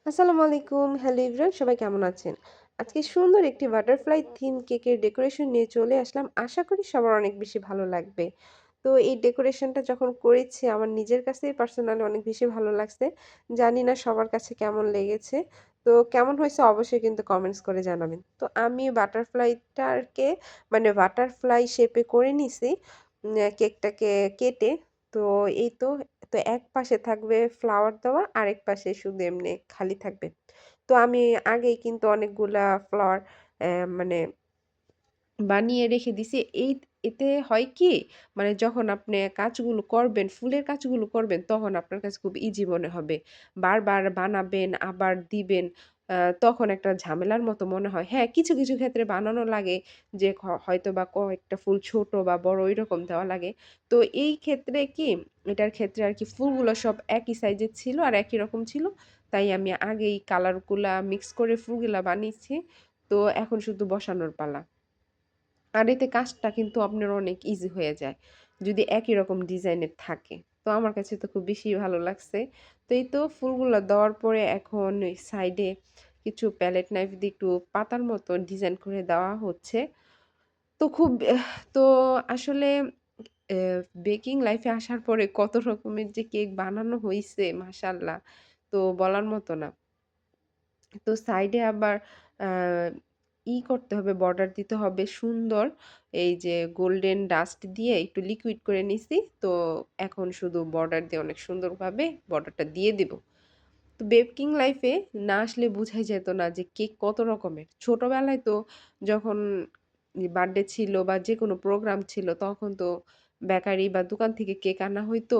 আসসালামু আলাইকুম। Hello everyone, সবাই কেমন আছেন? আজকে সুন্দর একটি বাটারফ্লাই থিম কেকের ডেকোরেশন নিয়ে চলে আসলাম। আশা করি সবার অনেক বেশি ভালো লাগবে। তো এই ডেকোরেশনটা যখন করেছি আমার নিজের কাছেই পার্সোনালি অনেক বেশি ভালো লাগছে। জানি না সবার কাছে কেমন লেগেছে। তো কেমন হয়েছে অবশ্যই কিন্তু কমেন্টস করে জানাবেন। তো আমি বাটারফ্লাইটাকে মানে বাটারফ্লাই শেপে করে নিছি কেকটাকে কেটে। তো এই তো তো এক পাশে থাকবে ফ্লাওয়ার দেওয়া, আরেক পাশে শুধু এমনি খালি থাকবে। তো আমি আগেই কিন্তু অনেকগুলা ফ্লাওয়ার মানে বানিয়ে রেখে দিছি। এতে হয় কি? মানে যখন আপনি কাজগুলো করবেন, ফুলের কাজগুলো করবেন তখন আপনার কাছে খুব ইজি মনে হবে। বারবার বানাবেন, আবার দিবেন। তখন একটা ঝামেলার মতো মনে হয়। হ্যাঁ, কিছু, কিছু ক্ষেত্রে বানানো লাগে যে হয়তোবা কয়েকটা ফুল ছোট বা বড় ঐরকম দেওয়া লাগে। তো এই ক্ষেত্রে কি এটার ক্ষেত্রে আরকি ফুলগুলো সব একই সাইজের ছিল আর একই রকম ছিল। তাই আমি আগেই কালারগুলা মিক্স করে ফুলগুলা বানিয়েছি। তো এখন শুধু বসানোর পালা। আর এতে কাজটা কিন্তু আপনার অনেক ইজি হয়ে যায়। যদি একই রকম ডিজাইনের থাকে। তো আমার কাছে তো খুব বেশি ভালো লাগছে। তো এই তো ফুলগুলা দেওয়ার পরে এখন ওই সাইডে কিছু প্যালেট নাইফ দিয়ে একটু পাতার মতো ডিজাইন করে দেওয়া হচ্ছে। তো খুব তো আসলে বেকিং লাইফে আসার পরে কত রকমের যে কেক বানানো হইছে মাশাআল্লাহ! তো বলার মতো না। তো সাইডে আবার আ করতে হবে, বর্ডার দিতে হবে সুন্দর। এই যে গোল্ডেন ডাস্ট দিয়ে একটু লিকুইড করে নিছি। তো এখন শুধু বর্ডার দিয়ে অনেক সুন্দরভাবে বর্ডারটা দিয়ে দিব। তো বেকিং লাইফে না আসলে বুঝাই যেত না যে কেক কত রকমের। ছোটবেলায় তো যখন বার্থডে ছিল বা যেকোনো প্রোগ্রাম ছিল তখন তো বেকারি বা দোকান থেকে কেক আনা হইতো।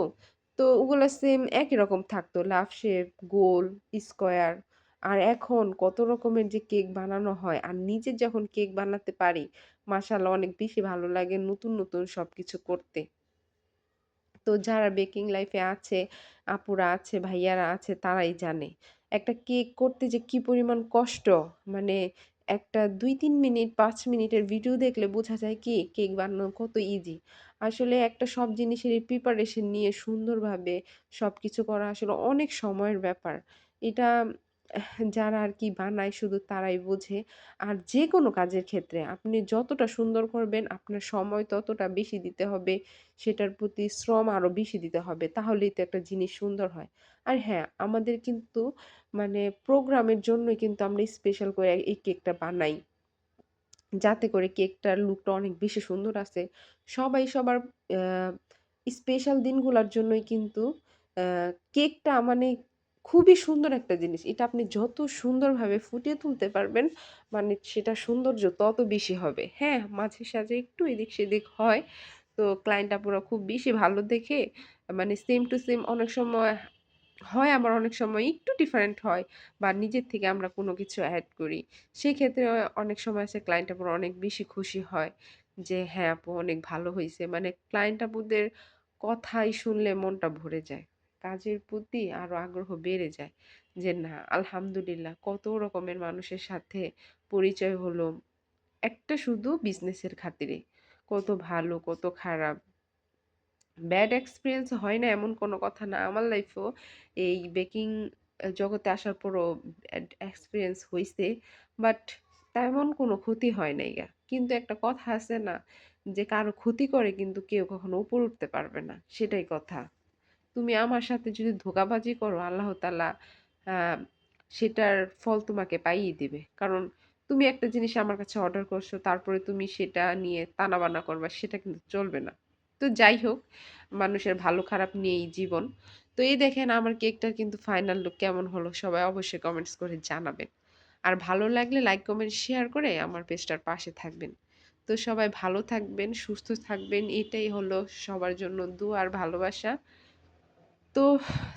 তো ওগুলা সেম একই রকম থাকতো। লাভ শেপ, গোল, স্কোয়ার। আর এখন কত রকমের যে কেক বানানো হয় আর নিজে যখন কেক বানাতে পারি, মাশাআল্লাহ অনেক বেশি ভালো লাগে নতুন, নতুন সবকিছু করতে। তো যারা বেকিং লাইফে আছে, আপুরা আছে, ভাইয়ারা আছে তারাই জানে। একটা কেক করতে যে কি পরিমাণ কষ্ট, মানে একটা ২-৩ মিনিট ৫ মিনিটের ভিডিও দেখলে বোঝা যায় কি কেক বানানো কত ইজি। আসলে একটা সব জিনিসেরই প্রিপারেশন নিয়ে সুন্দরভাবে সবকিছু করা আসলে অনেক সময়ের ব্যাপার। এটা যারা আরকি বানায় শুধু তারাই বোঝে। আর যেকোনো কাজের ক্ষেত্রে আপনি যতটা সুন্দর করবেন আপনার সময় ততটা বেশি দিতে হবে। সেটার প্রতি শ্রম আরো বেশি দিতে হবে। তাহলেই তো একটা জিনিস সুন্দর হয়। আর হ্যাঁ, আমাদের কিন্তু মানে প্রোগ্রামের জন্যই কিন্তু আমরা স্পেশাল করে এই কেকটা বানাই। যাতে করে কেকটার লুকটা অনেক বেশি সুন্দর আসে। সবাই সবার আ স্পেশাল দিনগুলার জন্যই কিন্তু আ কেকটা মানে খুবই সুন্দর একটা জিনিস। এটা আপনি যত সুন্দরভাবে ফুটিয়ে তুলতে পারবেন, মানে সেটার সৌন্দর্য তত বেশি হবে। হ্যাঁ, মাঝে সাঝে একটু এদিক সেদিক হয়। তো ক্লায়েন্ট আপুরা খুব বেশি ভালো দেখে মানে সেম টু সেম অনেক সময় হয়, আবার অনেক সময় একটু ডিফারেন্ট হয় বা নিজের থেকে আমরা কোনো কিছু এড করি। সেক্ষেত্রে অনেক সময় আছে ক্লায়েন্ট আপুরা অনেক বেশি খুশি হয় যে, "হ্যাঁ আপু অনেক ভালো হইছে।" মানে ক্লায়েন্ট আপুদের কথাই শুনলে মনটা ভরে যায়। কাজের প্রতি আরো আগ্রহ বেড়ে যায়। যে না আলহামদুলিল্লাহ কত রকমের মানুষের সাথে পরিচয় হলো। একটা শুধু বিজনেসের খাতিরে। কত ভালো, কত খারাপ। ব্যাড এক্সপেরিয়েন্স হয় না এমন কোনো কথা না। আমার লাইফেও এই বেকিং জগতে আসার পরও ব্যাড এক্সপেরিয়েন্স হইছে। বাট তেমন কোনো ক্ষতি হয় নাইগা। কিন্তু একটা কথা আছে না? যে কারো ক্ষতি করে কিন্তু কেউ কখনো উপরে উঠতে পারবে না। সেটাই কথা। তুমি আমার সাথে যদি ধোঁকাবাজি করো আল্লাহ তাআলা আ সেটার ফল তোমাকে পাইয়ে দিবে। কারণ তুমি একটা জিনিস আমার কাছে অর্ডার করছো, তারপরে তুমি সেটা নিয়ে তানাবানা করবা, সেটা কিন্তু চলবে না। তো যাই হোক, মানুষের ভালো খারাপ নিয়েই জীবন। তো এই দেখেন আমার কেকটার কিন্তু ফাইনাল লুক কেমন হলো সবাই অবশ্যই কমেন্টস করে জানাবেন। আর ভালো লাগলে লাইক, কমেন্ট, শেয়ার করে আমার পেজটার পাশে থাকবেন। তো সবাই ভালো থাকবেন, সুস্থ থাকবেন। এটাই হলো সবার জন্য দোয়া আর ভালোবাসা। তো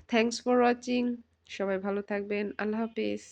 থ্যাংকস ফর ওয়াচিং। সবাই ভালো থাকবেন। আল্লাহ হাফেজ।